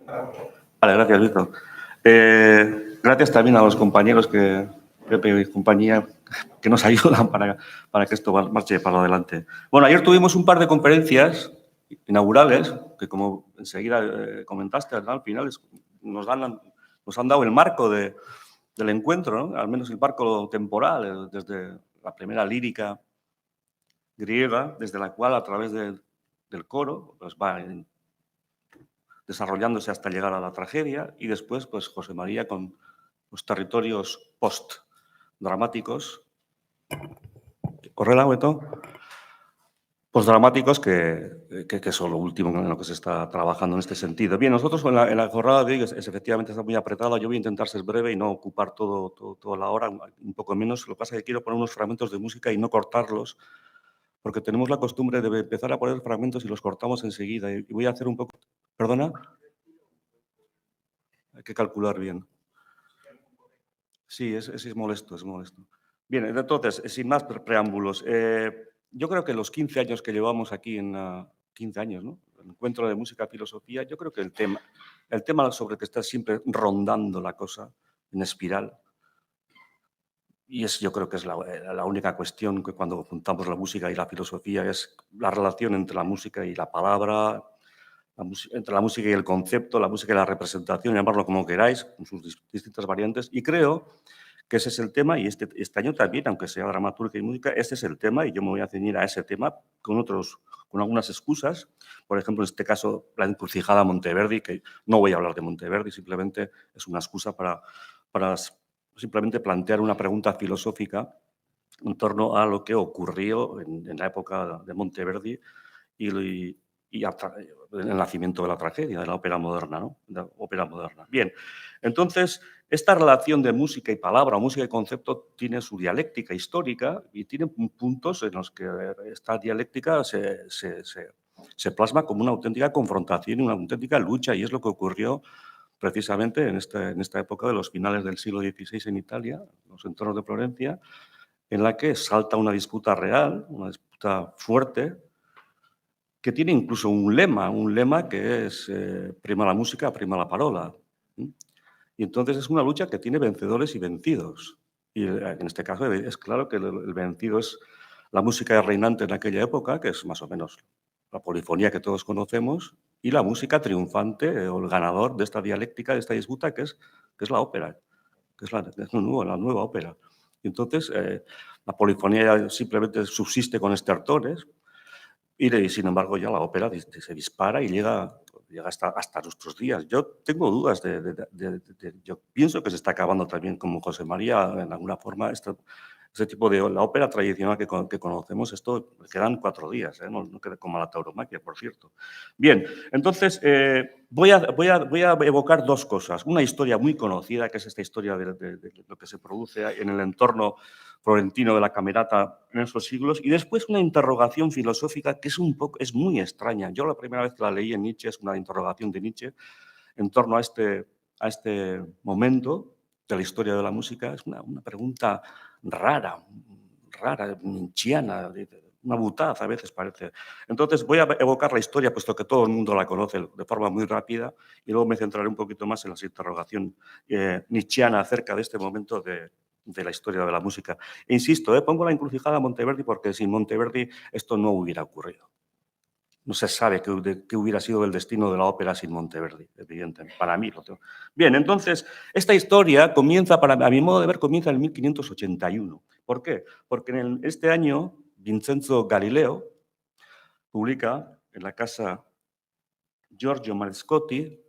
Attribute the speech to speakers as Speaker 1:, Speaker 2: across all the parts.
Speaker 1: Vale, gracias, Víctor. Gracias también a los compañeros Pepe y compañía, que nos ayudan para que esto marche para adelante. Bueno, ayer tuvimos un par de conferencias inaugurales que, como enseguida comentaste, al final nos han dado el marco del encuentro, ¿no? Al menos el marco temporal, desde la primera lírica griega, desde la cual a través del coro pues va desarrollándose hasta llegar a la tragedia, y después pues José María con los territorios post-dramáticos, ¿corre Beto? Post-dramáticos que son lo último en lo que se está trabajando en este sentido. Bien, nosotros en la jornada de hoy efectivamente está muy apretada. Yo voy a intentar ser breve y no ocupar toda la hora, un poco menos. Lo que pasa es que quiero poner unos fragmentos de música y no cortarlos, porque tenemos la costumbre de empezar a poner fragmentos y los cortamos enseguida. Y voy a hacer un poco... ¿Perdona? Hay que calcular bien. Sí, es molesto, es molesto. Bien, entonces, sin más preámbulos, yo creo que los 15 años que llevamos aquí 15 años, ¿no? El encuentro de música y filosofía, yo creo que el tema sobre el que está siempre rondando la cosa en espiral, y yo creo que es la única cuestión que cuando juntamos la música y la filosofía es la relación entre la música y la palabra, entre la música y el concepto, la música y la representación, llamarlo como queráis, con sus distintas variantes, y creo que ese es el tema, y este año también, aunque sea dramaturgia y música, ese es el tema, y yo me voy a ceñir a ese tema con algunas excusas. Por ejemplo, en este caso, la encrucijada Monteverdi, que no voy a hablar de Monteverdi, simplemente es una excusa para simplemente plantear una pregunta filosófica en torno a lo que ocurrió en la época de Monteverdi y el nacimiento de la tragedia, de la ópera moderna, ¿no? De la ópera moderna. Bien, entonces, esta relación de música y palabra, música y concepto, tiene su dialéctica histórica y tiene puntos en los que esta dialéctica se plasma como una auténtica confrontación y una auténtica lucha, y es lo que ocurrió precisamente en esta época de los finales del siglo XVI en Italia, los entornos de Florencia, en la que salta una disputa real, una disputa fuerte, que tiene incluso un lema que es prima la música, prima la parola. Y entonces es una lucha que tiene vencedores y vencidos. Y en este caso es claro que el vencido es la música reinante en aquella época, que es más o menos la polifonía que todos conocemos, y la música triunfante o el ganador de esta dialéctica, de esta disputa, que es la ópera, que es la nueva ópera. Y entonces la polifonía simplemente subsiste con estertores, y sin embargo ya la ópera se dispara y llega hasta nuestros días. Yo tengo dudas yo pienso que se está acabando también, como José María, en alguna forma, este tipo de la ópera tradicional que conocemos. Esto quedan 4 días, no queda como la tauromaquia, por cierto. Bien, entonces voy a evocar dos cosas. Una historia muy conocida, que es esta historia de lo que se produce en el entorno florentino de la Camerata en esos siglos, y después una interrogación filosófica que es muy extraña. Yo la primera vez que la leí en Nietzsche es una interrogación de Nietzsche en torno a este momento de la historia de la música. Es una pregunta rara, nietzscheana, una butaz a veces parece. Entonces voy a evocar la historia, puesto que todo el mundo la conoce de forma muy rápida, y luego me centraré un poquito más en la interrogación nietzscheana acerca de este momento de la historia de la música. E insisto, pongo la encrucijada a Monteverdi porque sin Monteverdi esto no hubiera ocurrido. No se sabe qué hubiera sido el destino de la ópera sin Monteverdi, evidentemente. Para mí lo tengo. Bien, entonces, esta historia comienza, a mi modo de ver, comienza en 1581. ¿Por qué? Porque en este año, Vincenzo Galileo publica en la casa Giorgio Marescotti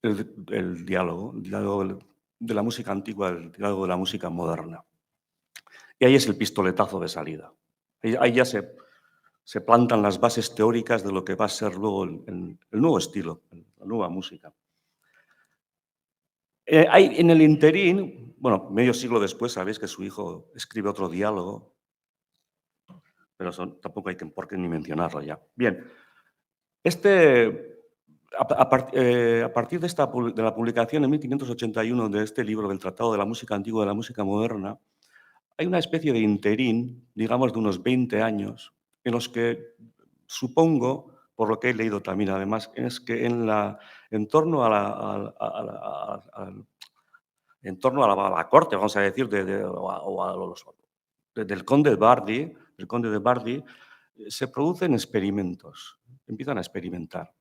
Speaker 1: el diálogo de la música antigua, el diálogo de la música moderna. Y ahí es el pistoletazo de salida. Ahí ya se plantan las bases teóricas de lo que va a ser luego el nuevo estilo, la nueva música. En el interín, bueno, medio siglo después, sabéis que su hijo escribe otro diálogo, pero tampoco hay por qué ni mencionarlo ya. Bien, a partir de la publicación en 1581 de este libro, del Tratado de la Música Antigua y de la Música Moderna, hay una especie de interín, digamos de unos 20 años, en los que supongo por lo que he leído también además, es que en torno a en torno a la corte, vamos a decir, o a los del conde de Bardi, se producen experimentos, empiezan a experimentar.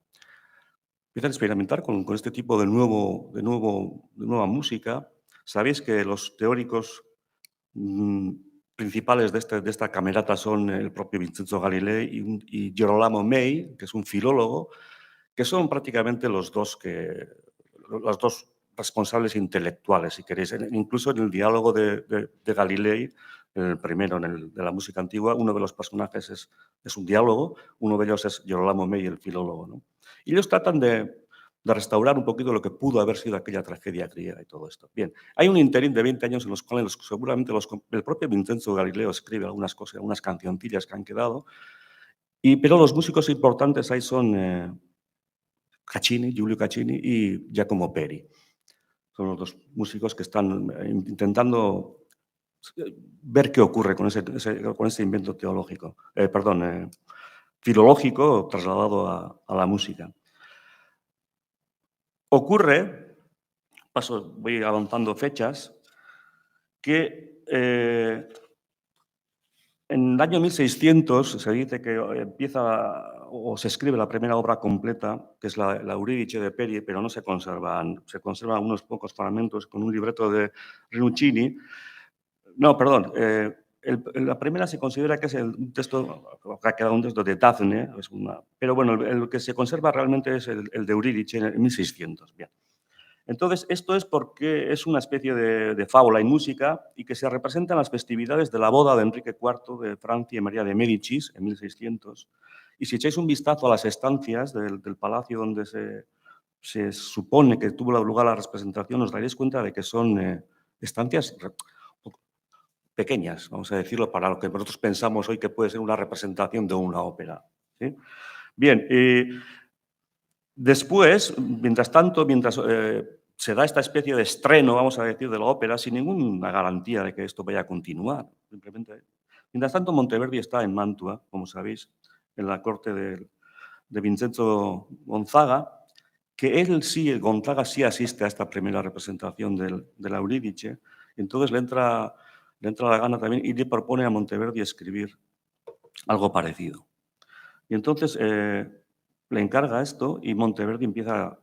Speaker 1: Empiezan a experimentar con este tipo de nueva música. Sabéis que los teóricos mm, principales de esta camerata son el propio Vincenzo Galilei y Girolamo May, que es un filólogo, que son prácticamente los dos responsables intelectuales, si queréis. Incluso en el diálogo de Galilei, en el primero, de la música antigua, uno de los personajes es un diálogo, uno de ellos es Girolamo May, el filólogo, ¿no? Y ellos tratan de restaurar un poquito lo que pudo haber sido aquella tragedia griega y todo esto. Bien, hay un interín de 20 años en los cuales seguramente el propio Vincenzo Galileo escribe algunas cosas, algunas cancioncillas que han quedado, pero los músicos importantes ahí son Caccini, Giulio Caccini y Giacomo Peri. Son los dos músicos que están intentando ver qué ocurre con ese invento teológico, filológico trasladado a la música. Ocurre, voy avanzando fechas, que en el año 1600 se dice que empieza o se escribe la primera obra completa, que es la Euridice de Peri, pero no se conservan. Se conservan unos pocos fragmentos con un libreto de Rinuccini. No, perdón. La primera se considera que es un texto, ha quedado un texto de Dafne, pero bueno, el que se conserva realmente es el de Euridice en 1600. Bien. Entonces, esto es porque es una especie de fábula y música y que se representa en las festividades de la boda de Enrique IV de Francia y María de Médicis en 1600. Y si echáis un vistazo a las estancias del palacio donde se supone que tuvo lugar la representación, os daréis cuenta de que son estancias pequeñas, vamos a decirlo, para lo que nosotros pensamos hoy que puede ser una representación de una ópera, ¿sí? Bien, después, mientras tanto, se da esta especie de estreno, vamos a decir, de la ópera, sin ninguna garantía de que esto vaya a continuar. Simplemente. Mientras tanto, Monteverdi está en Mantua, como sabéis, en la corte de Vincenzo Gonzaga, que Gonzaga sí asiste a esta primera representación de la Eurídice, y entonces le entra la gana también y le propone a Monteverdi escribir algo parecido. Y entonces le encarga esto y Monteverdi empieza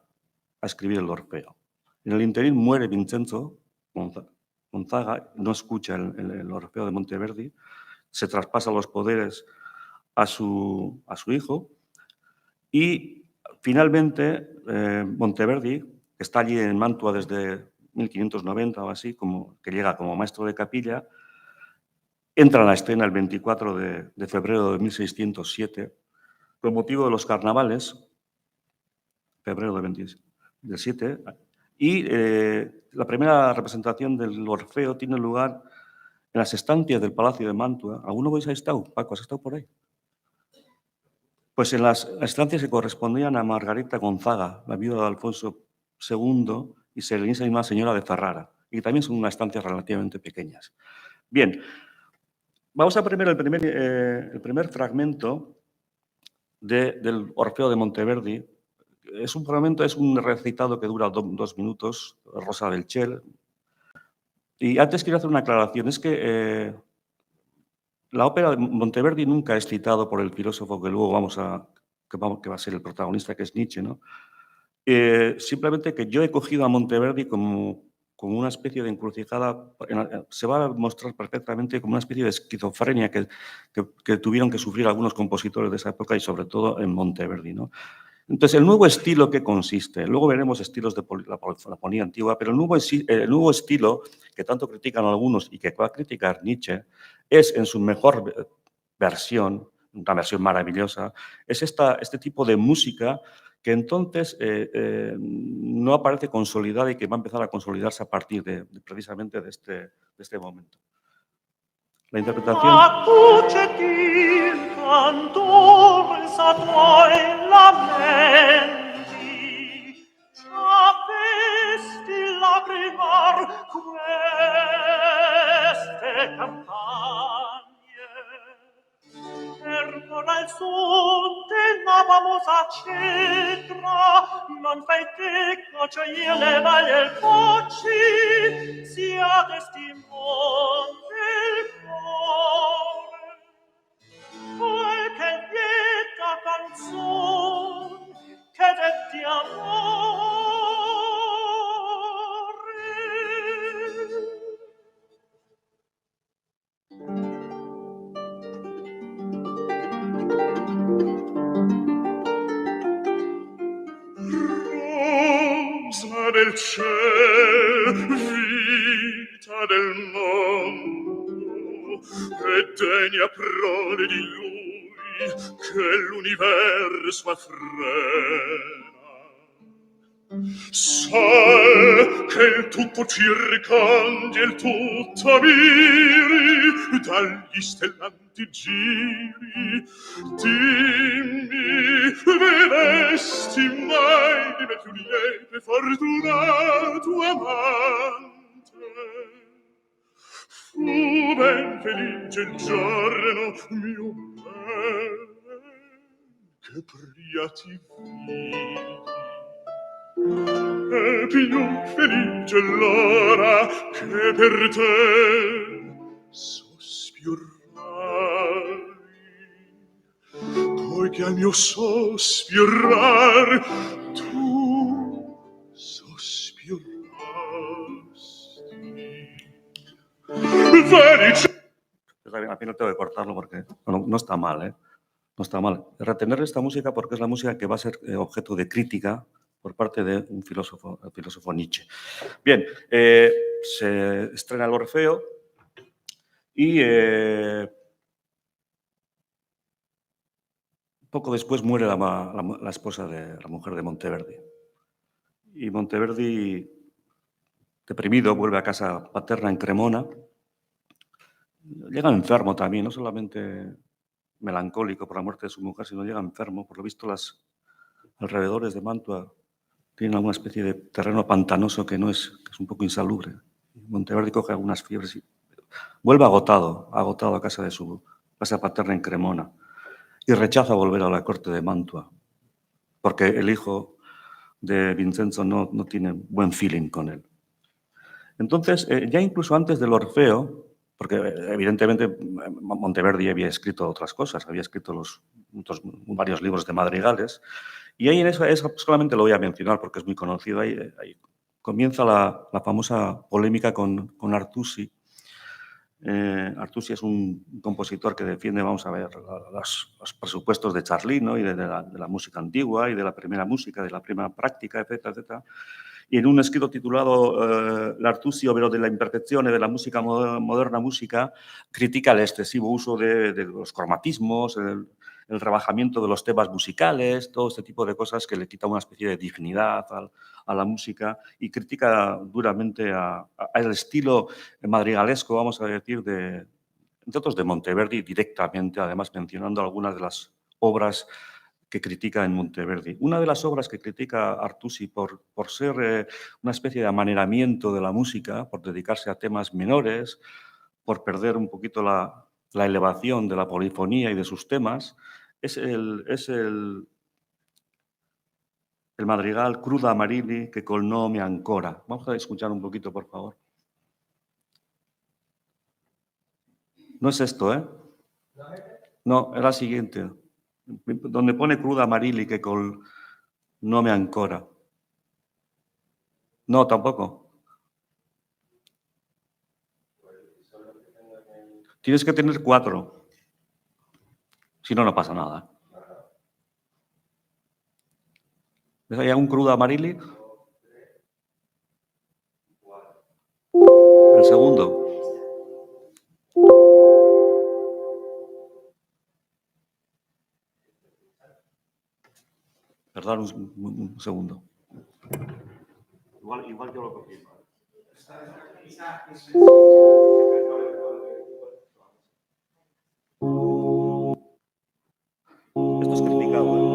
Speaker 1: a escribir el Orfeo. En el interín muere Vincenzo Gonzaga, no escucha el Orfeo de Monteverdi, se traspasa los poderes a su hijo y finalmente Monteverdi, que está allí en Mantua desde 1590 o así, que llega como maestro de capilla, entra en la escena el 24 de febrero de 1607 con motivo de los carnavales, febrero del 7, y la primera representación del Orfeo tiene lugar en las estancias del Palacio de Mantua. ¿Alguno habéis estado? Paco, ¿has estado por ahí? Pues en las estancias que correspondían a Margarita Gonzaga, la viuda de Alfonso II, y Serenísima Señora de Ferrara. Y también son unas estancias relativamente pequeñas. Bien, vamos a ver el primer fragmento del Orfeo de Monteverdi. Es un recitado que dura 2 minutos, Rosa del Chel. Y antes quiero hacer una aclaración, es que la ópera de Monteverdi nunca es citado por el filósofo que luego que va a ser el protagonista, que es Nietzsche, ¿no? Simplemente que yo he cogido a Monteverdi como una especie de encrucijada, se va a mostrar perfectamente como una especie de esquizofrenia que tuvieron que sufrir algunos compositores de esa época y sobre todo en Monteverdi, ¿no? Entonces, el nuevo estilo, ¿qué consiste? Luego veremos estilos de la polifonía antigua, pero el nuevo estilo, que tanto critican algunos y que va a criticar Nietzsche, es en su mejor versión, una versión maravillosa, es este tipo de música que entonces no aparece consolidada y que va a empezar a consolidarse a partir precisamente de este momento. La interpretación...
Speaker 2: al son tenavamos a cetra, non fai te cocio io le vale il coci, sia testimon del cuore. Qualche lieta canzon che detti amore. Rosa del ciel, vita del mondo, e degna prole di lui che l'universo affrena. Sai che il tutto circondi e il tutto ammiri dagli stellanti giri. Dimmi, vedesti mai di me più lieto e fortunato amante? Fu ben felice il giorno mio ben che pria ti vidi. E più felice l'ora che per te sospirai, poiché al mio sospirar tu sospirasti. Felice.
Speaker 1: Al final tengo que cortarlo porque bueno, no está mal, ¿eh? No está mal. Retener esta música porque es la música que va a ser objeto de crítica por parte de un filósofo, el filósofo Nietzsche. Bien, se estrena el Orfeo y poco después muere la esposa de la mujer de Monteverdi. Y Monteverdi, deprimido, vuelve a casa paterna en Cremona. Llega enfermo también, no solamente melancólico por la muerte de su mujer, sino llega enfermo. Por lo visto, los alrededores de Mantua tienen alguna especie de terreno pantanoso que es un poco insalubre. Monteverdi coge algunas fiebres y vuelve agotado a casa de su casa paterna en Cremona y rechaza volver a la corte de Mantua porque el hijo de Vincenzo no tiene buen feeling con él. Entonces, ya incluso antes del Orfeo, porque evidentemente Monteverdi había escrito otras cosas, había escrito varios libros de madrigales, y ahí en eso solamente lo voy a mencionar porque es muy conocido. Ahí comienza la famosa polémica con Artusi. Artusi es un compositor que defiende, vamos a ver, los presupuestos de Charlino y de la música antigua y de la primera música, de la primera práctica, etcétera, etcétera. Y en un escrito titulado L'Artusi, ovvero de la imperfeczione de la música moderna música, critica el excesivo uso de los cromatismos, el rebajamiento de los temas musicales, todo este tipo de cosas que le quita una especie de dignidad a la música y critica duramente al estilo madrigalesco, vamos a decir, entre otros de Monteverdi directamente, además mencionando algunas de las obras que critica en Monteverdi. Una de las obras que critica Artusi por ser una especie de amaneramiento de la música, por dedicarse a temas menores, por perder un poquito la elevación de la polifonía y de sus temas, es el madrigal Cruda Amarilli che col nome ancora. Vamos a escuchar un poquito, por favor. No es esto, ¿eh? No, es la siguiente. Donde pone Cruda Amarilli che col nome ancora. No, tampoco. Tienes que tener 4. Si no, no pasa nada. ¿Ves ahí un Cruda Amarilli? El segundo. Perdón, un segundo. Igual yo lo copio. Esto es criticado,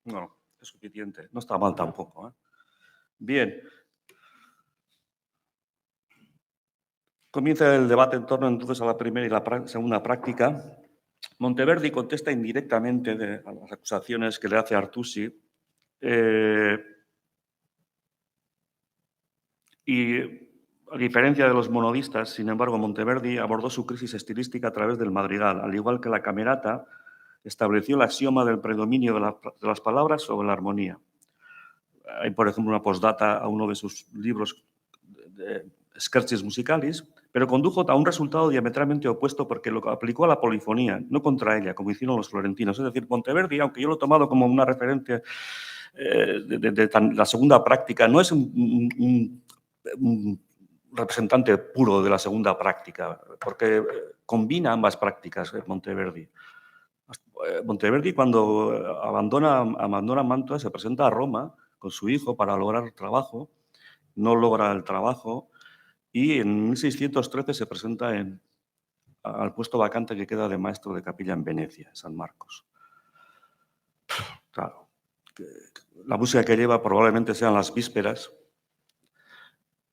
Speaker 1: No, es suficiente. No está mal tampoco, ¿eh? Bien. Comienza el debate en torno entonces a la primera y la segunda práctica. Monteverdi contesta indirectamente a las acusaciones que le hace Artusi. Y a diferencia de los monodistas, sin embargo, Monteverdi abordó su crisis estilística a través del madrigal. Al igual que la Camerata, estableció el axioma del predominio de las palabras sobre la armonía. Hay, por ejemplo, una postdata a uno de sus libros, Scherzi Musicalis, pero condujo a un resultado diametralmente opuesto porque lo aplicó a la polifonía, no contra ella, como hicieron los florentinos. Es decir, Monteverdi, aunque yo lo he tomado como una referencia de la segunda práctica, no es un representante puro de la segunda práctica, porque combina ambas prácticas, Monteverdi. Monteverdi, cuando abandona Mantua, se presenta a Roma con su hijo para lograr trabajo, no logra el trabajo y en 1613 se presenta al puesto vacante que queda de maestro de capilla en Venecia, San Marcos. Claro, la música que lleva probablemente sean las vísperas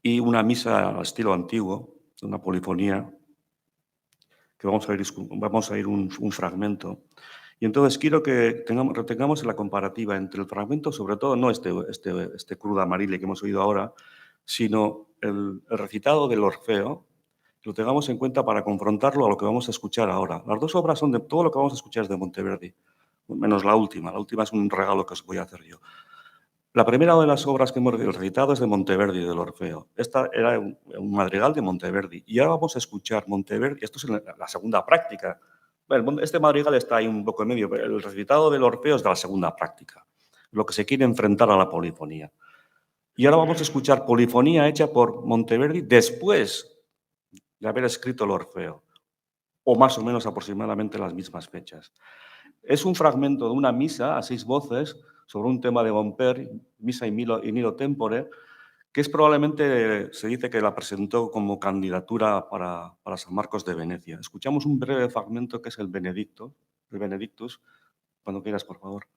Speaker 1: y una misa al estilo antiguo, una polifonía, que vamos a ir un fragmento. Y entonces quiero que retengamos la comparativa entre el fragmento, sobre todo no este cruda amarile que hemos oído ahora, sino el recitado del Orfeo, lo tengamos en cuenta para confrontarlo a lo que vamos a escuchar ahora. Las dos obras son de todo lo que vamos a escuchar es de Monteverdi, menos la última. La última es un regalo que os voy a hacer yo. La primera de las obras que hemos recitado es de Monteverdi, del Orfeo. Esta era un madrigal de Monteverdi. Y ahora vamos a escuchar Monteverdi. Esto es la segunda práctica. Bueno, este madrigal está ahí un poco en medio, pero el recitado del Orfeo es de la segunda práctica, lo que se quiere enfrentar a la polifonía. Y ahora vamos a escuchar polifonía hecha por Monteverdi después de haber escrito el Orfeo, o más o menos aproximadamente las mismas fechas. Es un fragmento de una misa a 6 voces sobre un tema de Gomper, Misa in Nilo Tempore, que es probablemente, se dice que la presentó como candidatura para San Marcos de Venecia. Escuchamos un breve fragmento que es el Benedictus. Cuando quieras, por favor.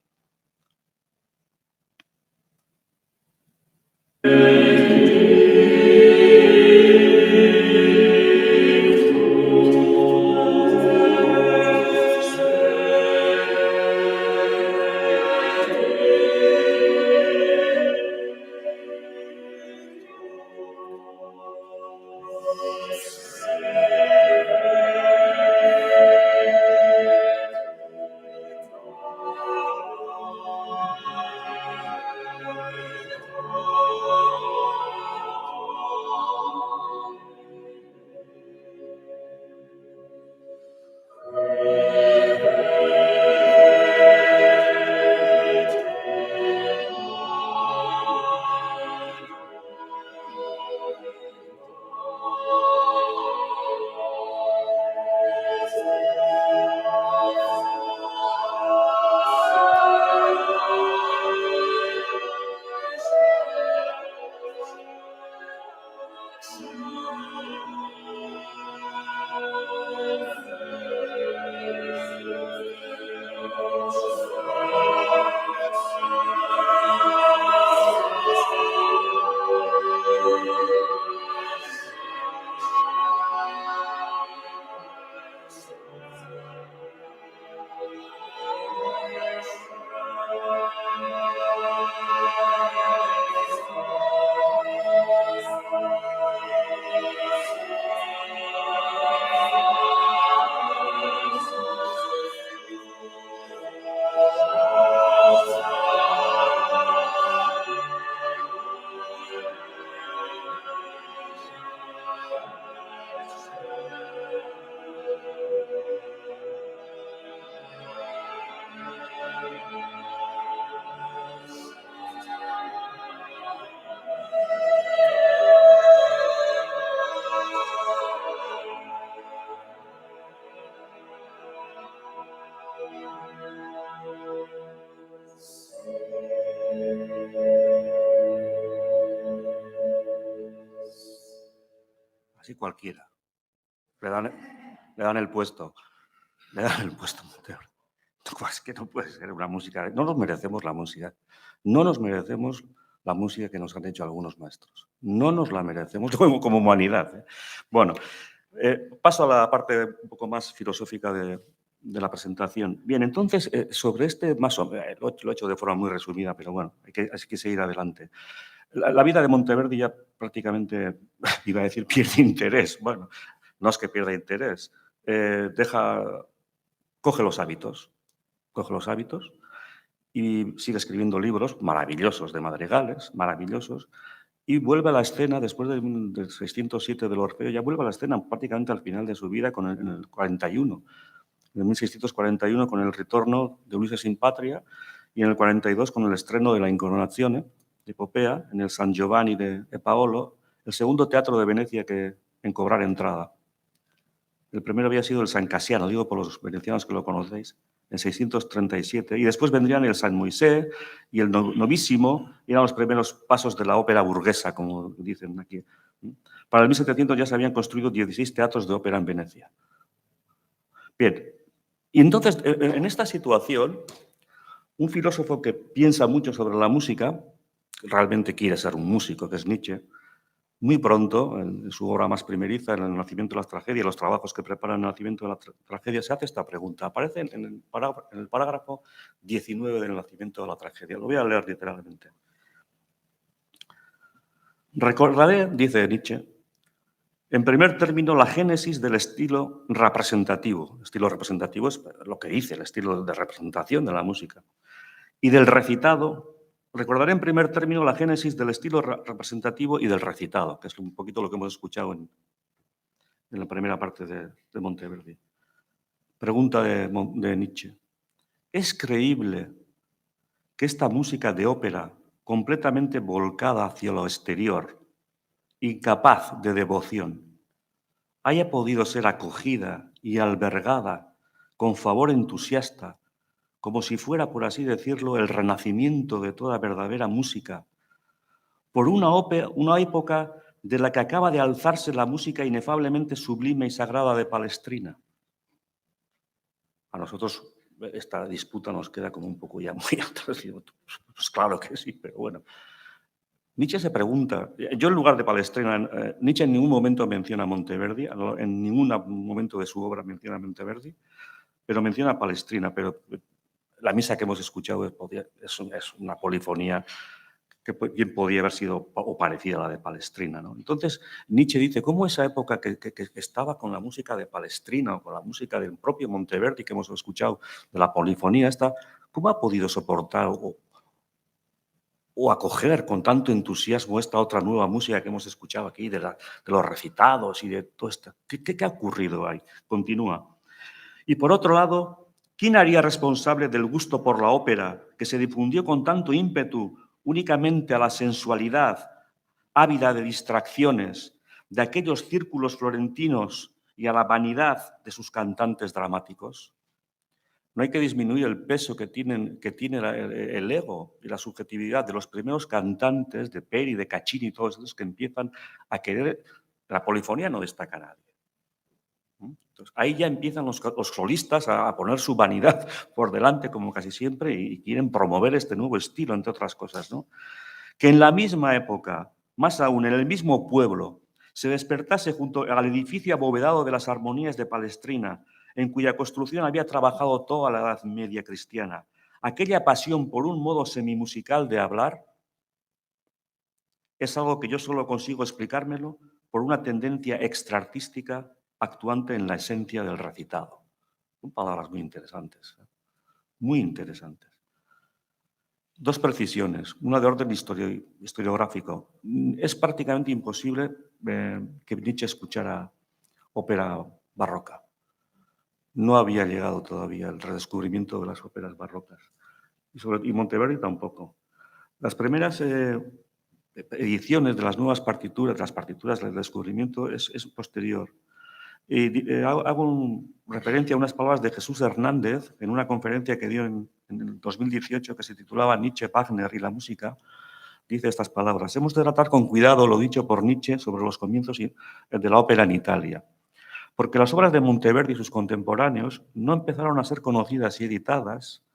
Speaker 1: Así cualquiera. Le dan el puesto. Le dan el puesto a Monteverdi. Es que no puede ser una música. No nos merecemos la música. No nos merecemos la música que nos han hecho algunos maestros. No nos la merecemos como humanidad. ¿eh? Bueno, paso a la parte un poco más filosófica de la presentación. Bien, entonces, sobre este más o menos, lo he hecho de forma muy resumida, pero bueno, hay que seguir adelante. La vida de Monteverdi ya prácticamente, iba a decir, pierde interés. Bueno, no es que pierda interés. Coge los hábitos y sigue escribiendo libros maravillosos de madrigales, maravillosos, y vuelve a la escena, después del 607 del Orfeo, ya vuelve a la escena prácticamente al final de su vida, en el 41. En 1641 con el ritorno de Ulises in Patria y en el 42 con el estreno de La Incoronazione de Popea en el San Giovanni de Paolo, el segundo teatro de Venecia en cobrar entrada. El primero había sido el San Casiano, digo por los venecianos que lo conocéis, en 637. Y después vendrían el San Moisés y el Novísimo, y eran los primeros pasos de la ópera burguesa, como dicen aquí. Para el 1700 ya se habían construido 16 teatros de ópera en Venecia. Bien, y entonces, en esta situación, un filósofo que piensa mucho sobre la música, realmente quiere ser un músico, que es Nietzsche, muy pronto, en su obra más primeriza, en El nacimiento de las tragedias, los trabajos que preparan el nacimiento de la tragedia, se hace esta pregunta. Aparece en el parágrafo 19 del nacimiento de la tragedia. Lo voy a leer literalmente. Recordaré, dice Nietzsche, en primer término, la génesis del estilo representativo. El estilo representativo es lo que dice el estilo de representación de la música. Y del recitado, recordaré en primer término la génesis del estilo representativo y del recitado, que es un poquito lo que hemos escuchado en la primera parte de Monteverdi. Pregunta de Nietzsche. ¿Es creíble que esta música de ópera, completamente volcada hacia lo exterior, incapaz de devoción, haya podido ser acogida y albergada con favor entusiasta, como si fuera, por así decirlo, el renacimiento de toda verdadera música, por una época de la que acaba de alzarse la música inefablemente sublime y sagrada de Palestrina? A nosotros esta disputa nos queda como un poco ya muy atrás. Pues claro que sí, pero bueno. Nietzsche se pregunta, yo en lugar de Palestrina, Nietzsche en ningún momento menciona a Monteverdi, en ningún momento de su obra menciona a Monteverdi, pero menciona a Palestrina, pero la misa que hemos escuchado es una polifonía que bien podía haber sido o parecida a la de Palestrina, ¿no? Entonces, Nietzsche dice, ¿cómo esa época que estaba con la música de Palestrina o con la música del propio Monteverdi que hemos escuchado, de la polifonía esta, cómo ha podido soportar o acoger con tanto entusiasmo esta otra nueva música que hemos escuchado aquí, de los recitados y de todo esto? ¿Qué ha ocurrido ahí? Continúa. Y por otro lado, ¿quién haría responsable del gusto por la ópera que se difundió con tanto ímpetu únicamente a la sensualidad, ávida de distracciones, de aquellos círculos florentinos y a la vanidad de sus cantantes dramáticos? No hay que disminuir el peso que tiene el ego y la subjetividad de los primeros cantantes, de Peri, de Caccini y todos esos que empiezan a querer. La polifonía no destaca a nadie. Entonces, ahí ya empiezan los solistas a poner su vanidad por delante, como casi siempre, y quieren promover este nuevo estilo, entre otras cosas, ¿no? Que en la misma época, más aún en el mismo pueblo, se despertase junto al edificio abovedado de las Armonías de Palestrina, en cuya construcción había trabajado toda la Edad Media cristiana, aquella pasión por un modo semimusical de hablar, es algo que yo solo consigo explicármelo por una tendencia extraartística actuante en la esencia del recitado. Son palabras muy interesantes, muy interesantes. Dos precisiones, una de orden historiográfico. Es prácticamente imposible que Nietzsche escuchara ópera barroca. No había llegado todavía el redescubrimiento de las óperas barrocas. Y Monteverdi tampoco. Las primeras ediciones de las nuevas partituras, las partituras del descubrimiento, es posterior. Y hago referencia a unas palabras de Jesús Hernández en una conferencia que dio en el 2018 que se titulaba Nietzsche, Wagner y la música. Dice estas palabras: hemos de tratar con cuidado lo dicho por Nietzsche sobre los comienzos de la ópera en Italia, porque las obras de Monteverdi y sus contemporáneos no empezaron a ser conocidas y editadas,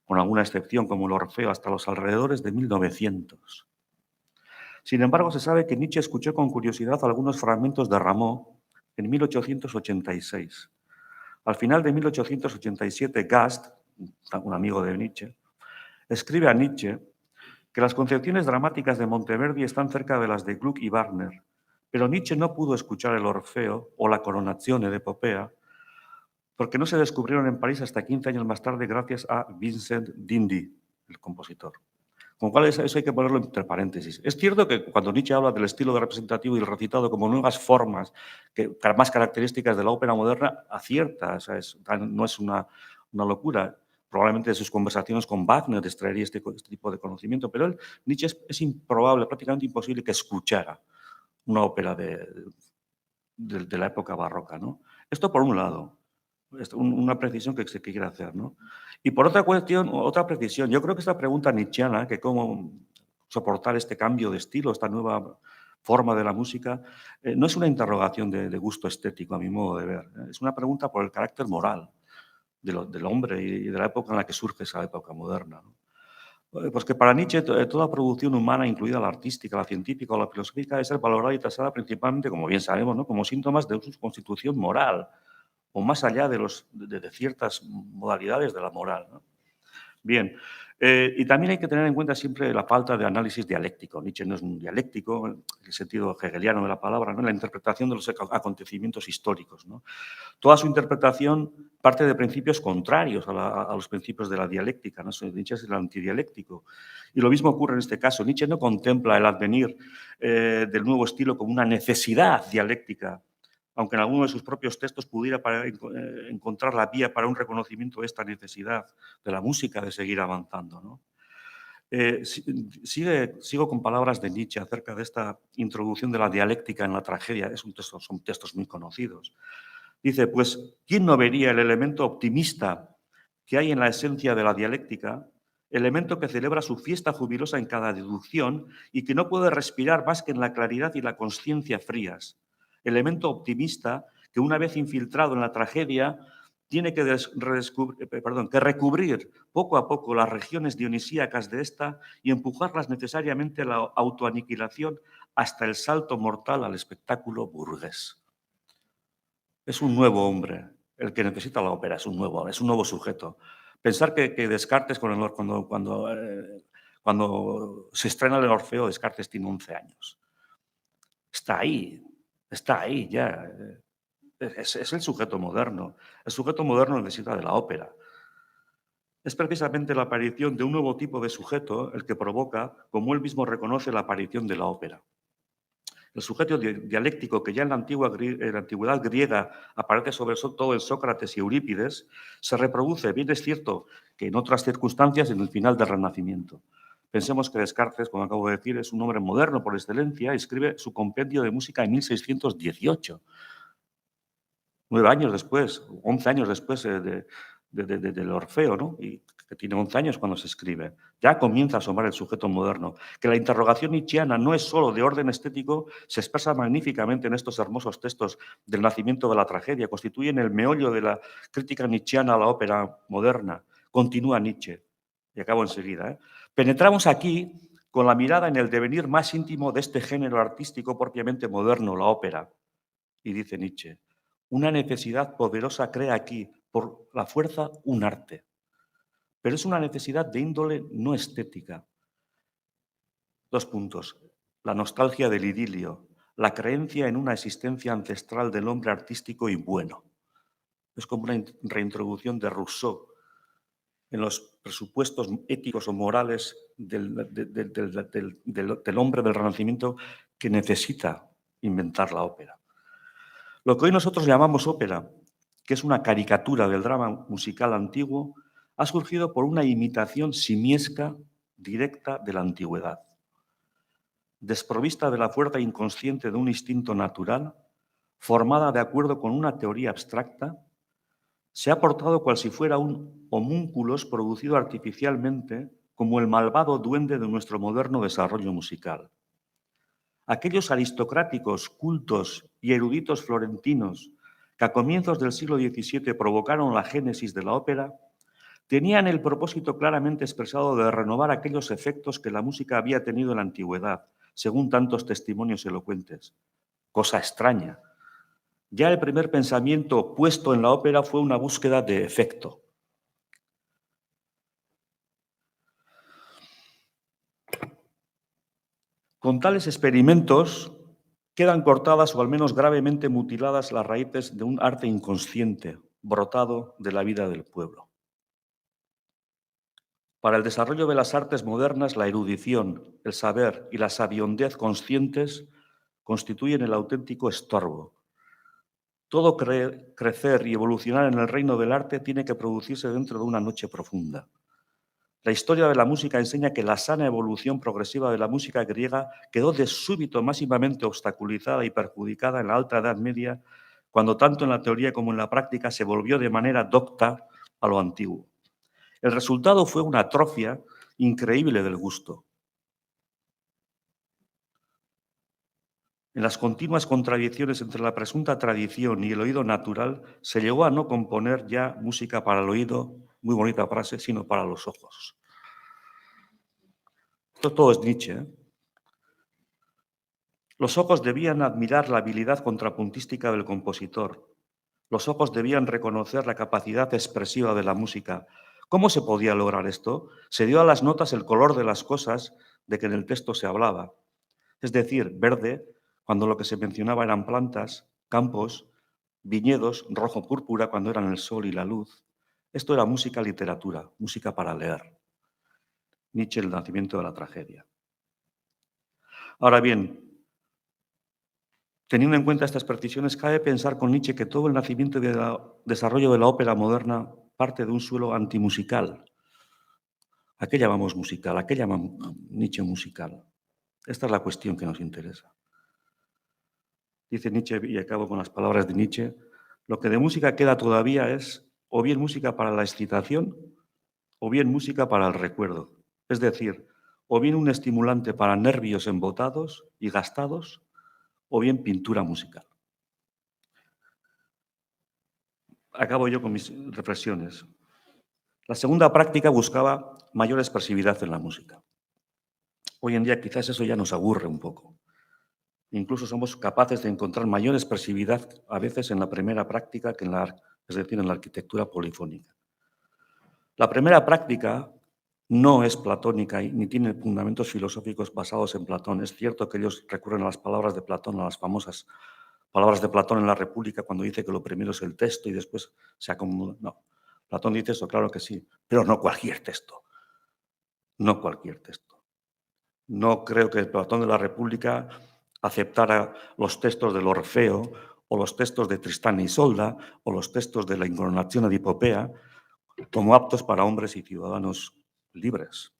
Speaker 1: con alguna excepción como el Orfeo, hasta los alrededores de 1900. Sin embargo, se sabe que Nietzsche escuchó con curiosidad algunos fragmentos de Rameau en 1886. Al final de 1887, Gast, un amigo de Nietzsche, escribe a Nietzsche que las concepciones dramáticas de Monteverdi están cerca de las de Gluck y Wagner, pero Nietzsche no pudo escuchar el Orfeo o la Coronazione de Popea porque no se descubrieron en París hasta 15 años más tarde gracias a Vincent d'Indy, el compositor. Con lo cual eso hay que ponerlo entre paréntesis. Es cierto que cuando Nietzsche habla del estilo representativo y el recitado como nuevas formas más características de la ópera moderna, acierta, o sea, no es una locura. Probablemente de sus conversaciones con Wagner extraería este tipo de conocimiento, pero Nietzsche es improbable, prácticamente imposible que escuchara una ópera de la época barroca, ¿no? Esto por un lado. Una precisión que se quiere hacer, ¿no? Y por otra cuestión, otra precisión, yo creo que esta pregunta nietzscheana, que cómo soportar este cambio de estilo, esta nueva forma de la música, no es una interrogación de gusto estético, a mi modo de ver. Es una pregunta por el carácter moral del hombre y de la época en la que surge esa época moderna, ¿no? Pues que para Nietzsche toda producción humana, incluida la artística, la científica o la filosófica, debe ser valorada y tasada principalmente, como bien sabemos, ¿no?, como síntomas de su constitución moral, o más allá de ciertas modalidades de la moral, ¿no? Bien, y también hay que tener en cuenta siempre la falta de análisis dialéctico. Nietzsche no es un dialéctico, en el sentido hegeliano de la palabra, ¿no?, en la interpretación de los acontecimientos históricos, ¿no? Toda su interpretación parte de principios contrarios a los principios de la dialéctica, ¿no? Nietzsche es el antidialéctico. Y lo mismo ocurre en este caso. Nietzsche no contempla el advenir del nuevo estilo como una necesidad dialéctica, aunque en alguno de sus propios textos pudiera encontrar la vía para un reconocimiento de esta necesidad de la música de seguir avanzando, ¿no? Sigo con palabras de Nietzsche acerca de esta introducción de la dialéctica en la tragedia. Son textos muy conocidos. Dice, pues, ¿quién no vería el elemento optimista que hay en la esencia de la dialéctica, elemento que celebra su fiesta jubilosa en cada deducción y que no puede respirar más que en la claridad y la conciencia frías? Elemento optimista que, una vez infiltrado en la tragedia, tiene que recubrir poco a poco las regiones dionisíacas de esta y empujarlas necesariamente a la autoaniquilación hasta el salto mortal al espectáculo burgués. Es un nuevo hombre el que necesita la ópera, es un nuevo sujeto. Pensar que Descartes, cuando se estrena el Orfeo, Descartes tiene 11 años. Está ahí ya. Es el sujeto moderno. El sujeto moderno necesita de la ópera. Es precisamente la aparición de un nuevo tipo de sujeto el que provoca, como él mismo reconoce, la aparición de la ópera. El sujeto dialéctico que ya en la antigüedad griega aparece sobre todo en Sócrates y Eurípides, se reproduce, bien es cierto, que en otras circunstancias en el final del Renacimiento. Pensemos que Descartes, como acabo de decir, es un hombre moderno por excelencia y escribe su compendio de música en 1618. 9 años después, 11 años después de del Orfeo, ¿no? Y que tiene 11 años cuando se escribe. Ya comienza a asomar el sujeto moderno. Que la interrogación nietzscheana no es solo de orden estético, se expresa magníficamente en estos hermosos textos del nacimiento de la tragedia, constituyen el meollo de la crítica nietzscheana a la ópera moderna. Continúa Nietzsche, y acabo enseguida, ¿eh? Penetramos aquí con la mirada en el devenir más íntimo de este género artístico propiamente moderno, la ópera. Y dice Nietzsche, una necesidad poderosa crea aquí, por la fuerza, un arte. Pero es una necesidad de índole no estética. 2 puntos. La nostalgia del idilio, la creencia en una existencia ancestral del hombre artístico y bueno. Es como una reintroducción de Rousseau en los presupuestos éticos o morales del hombre del Renacimiento que necesita inventar la ópera. Lo que hoy nosotros llamamos ópera, que es una caricatura del drama musical antiguo, ha surgido por una imitación simiesca directa de la antigüedad. Desprovista de la fuerza inconsciente de un instinto natural, formada de acuerdo con una teoría abstracta, se ha portado cual si fuera un homúnculos producido artificialmente como el malvado duende de nuestro moderno desarrollo musical. Aquellos aristocráticos, cultos y eruditos florentinos que a comienzos del siglo XVII provocaron la génesis de la ópera, tenían el propósito claramente expresado de renovar aquellos efectos que la música había tenido en la antigüedad, según tantos testimonios elocuentes. Cosa extraña. Ya el primer pensamiento puesto en la ópera fue una búsqueda de efecto. Con tales experimentos quedan cortadas o al menos gravemente mutiladas las raíces de un arte inconsciente, brotado de la vida del pueblo. Para el desarrollo de las artes modernas, la erudición, el saber y la sabiondez conscientes constituyen el auténtico estorbo. Todo crecer y evolucionar en el reino del arte tiene que producirse dentro de una noche profunda. La historia de la música enseña que la sana evolución progresiva de la música griega quedó de súbito máximamente obstaculizada y perjudicada en la Alta Edad Media, cuando tanto en la teoría como en la práctica se volvió de manera docta a lo antiguo. El resultado fue una atrofia increíble del gusto. En las continuas contradicciones entre la presunta tradición y el oído natural, se llegó a no componer ya música para el oído, muy bonita frase, sino para los ojos. Esto todo es Nietzsche, ¿eh? Los ojos debían admirar la habilidad contrapuntística del compositor. Los ojos debían reconocer la capacidad expresiva de la música. ¿Cómo se podía lograr esto? Se dio a las notas el color de las cosas de que en el texto se hablaba. Es decir, verde, cuando lo que se mencionaba eran plantas, campos, viñedos, rojo-púrpura, cuando eran el sol y la luz. Esto era música literatura, música para leer. Nietzsche, el nacimiento de la tragedia. Ahora bien, teniendo en cuenta estas precisiones, cabe pensar con Nietzsche que todo el nacimiento y desarrollo de la ópera moderna parte de un suelo antimusical. ¿A qué llamamos musical? ¿A qué llama Nietzsche musical? Esta es la cuestión que nos interesa. Dice Nietzsche, y acabo con las palabras de Nietzsche, lo que de música queda todavía es o bien música para la excitación o bien música para el recuerdo. Es decir, o bien un estimulante para nervios embotados y gastados o bien pintura musical. Acabo yo con mis reflexiones. La segunda práctica buscaba mayor expresividad en la música. Hoy en día quizás eso ya nos aburre un poco. Incluso somos capaces de encontrar mayor expresividad a veces en la primera práctica que en es decir, en la arquitectura polifónica. La primera práctica no es platónica ni tiene fundamentos filosóficos basados en Platón. Es cierto que ellos recurren a las palabras de Platón, a las famosas palabras de Platón en la República, cuando dice que lo primero es el texto y después se acomoda. No, Platón dice eso, claro que sí, pero no cualquier texto. No cualquier texto. No creo que Platón de la República aceptara los textos del Orfeo o los textos de Tristán y Isolda o los textos de la Incoronazione di Popea como aptos para hombres y ciudadanos libres.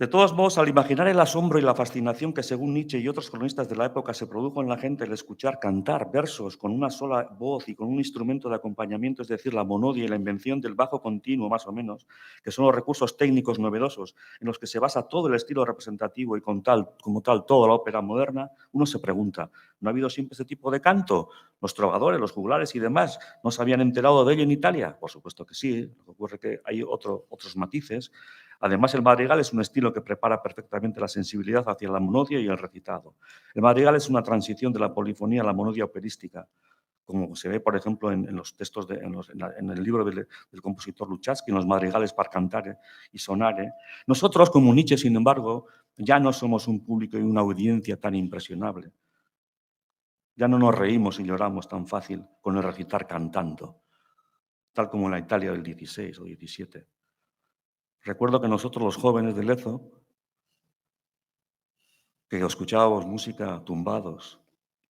Speaker 1: De todos modos, al imaginar el asombro y la fascinación que, según Nietzsche y otros cronistas de la época, se produjo en la gente al escuchar cantar versos con una sola voz y con un instrumento de acompañamiento, es decir, la monodia y la invención del bajo continuo, más o menos, que son los recursos técnicos novedosos en los que se basa todo el estilo representativo y como tal toda la ópera moderna, uno se pregunta, ¿no ha habido siempre este tipo de canto? Los trovadores, los juglares y demás, ¿no se habían enterado de ello en Italia? Por supuesto que sí, lo que ocurre es que hay otros matices. Además, el madrigal es un estilo que prepara perfectamente la sensibilidad hacia la monodia y el recitado. El madrigal es una transición de la polifonía a la monodia operística, como se ve, por ejemplo, en los textos, en el libro del compositor Luzzaschi, en los madrigales para cantar y sonar. Nosotros, como Nietzsche, sin embargo, ya no somos un público y una audiencia tan impresionable. Ya no nos reímos y lloramos tan fácil con el recitar cantando, tal como en la Italia del 16 o 17. Recuerdo que nosotros, los jóvenes de Lezo, que escuchábamos música tumbados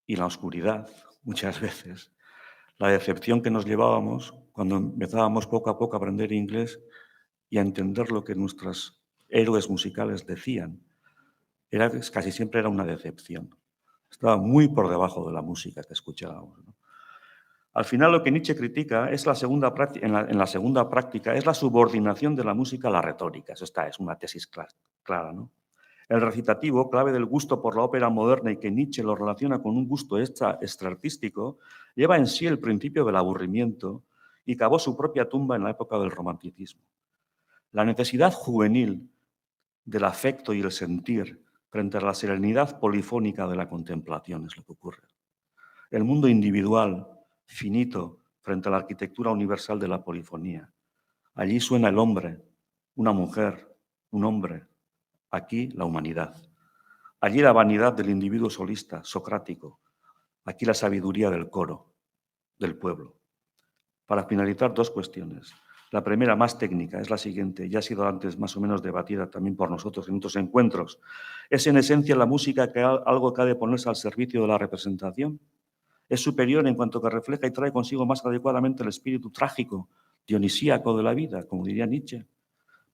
Speaker 1: y en la oscuridad, muchas veces, la decepción que nos llevábamos cuando empezábamos poco a poco a aprender inglés y a entender lo que nuestros héroes musicales decían, casi siempre era una decepción. Estaba muy por debajo de la música que escuchábamos, ¿no? Al final, lo que Nietzsche critica es en la segunda práctica es la subordinación de la música a la retórica. Eso es una tesis clara, ¿no? El recitativo, clave del gusto por la ópera moderna y que Nietzsche lo relaciona con un gusto extraartístico, lleva en sí el principio del aburrimiento y cavó su propia tumba en la época del romanticismo. La necesidad juvenil del afecto y el sentir frente a la serenidad polifónica de la contemplación es lo que ocurre. El mundo individual, finito, frente a la arquitectura universal de la polifonía. Allí suena el hombre, una mujer, un hombre. Aquí la humanidad. Allí la vanidad del individuo solista, socrático. Aquí la sabiduría del coro, del pueblo. Para finalizar, dos cuestiones. La primera, más técnica, es la siguiente. Ya ha sido antes más o menos debatida también por nosotros en otros encuentros. ¿Es en esencia la música algo que ha de ponerse al servicio de la representación? ¿Es superior en cuanto que refleja y trae consigo más adecuadamente el espíritu trágico, dionisíaco de la vida, como diría Nietzsche?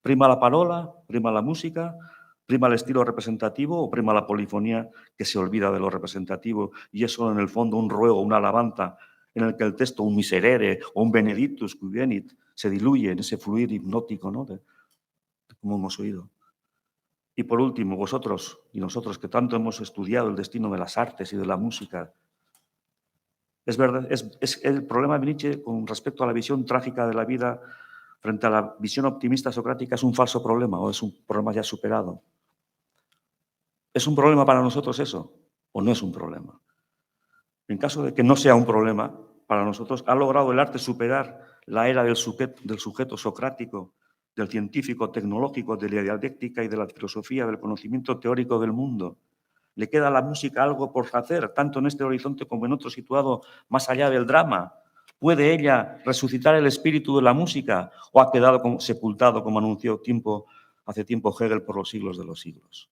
Speaker 1: ¿Prima la parola, prima la música, prima el estilo representativo o prima la polifonía que se olvida de lo representativo y es solo en el fondo un ruego, una alabanza en el que el texto, un miserere o un benedictus qui venit, se diluye en ese fluir hipnótico, ¿no? de como hemos oído? Y por último, vosotros y nosotros que tanto hemos estudiado el destino de las artes y de la música, es verdad, es el problema de Nietzsche con respecto a la visión trágica de la vida frente a la visión optimista socrática, ¿es un falso problema o es un problema ya superado? ¿Es un problema para nosotros eso o no es un problema? En caso de que no sea un problema para nosotros, ¿ha logrado el arte superar la era del sujeto socrático, del científico tecnológico, de la dialéctica y de la filosofía, del conocimiento teórico del mundo? ¿Le queda a la música algo por hacer, tanto en este horizonte como en otro situado más allá del drama? ¿Puede ella resucitar el espíritu de la música o ha quedado sepultado, como anunció hace tiempo Hegel, por los siglos de los siglos?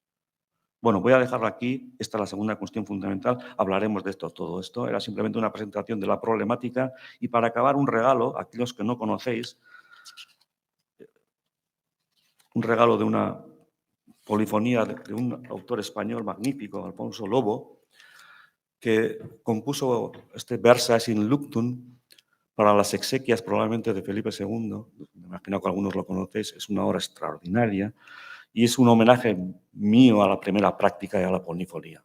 Speaker 1: Bueno, voy a dejarlo aquí. Esta es la segunda cuestión fundamental. Hablaremos de esto. Todo esto era simplemente una presentación de la problemática y para acabar un regalo, a aquellos que no conocéis, un regalo de una polifonía de un autor español magnífico, Alfonso Lobo, que compuso este Versaes in Luctum para las exequias probablemente de Felipe II. Me imagino que algunos lo conocéis, es una obra extraordinaria y es un homenaje mío a la primera práctica y a la polifonía.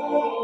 Speaker 2: Oh,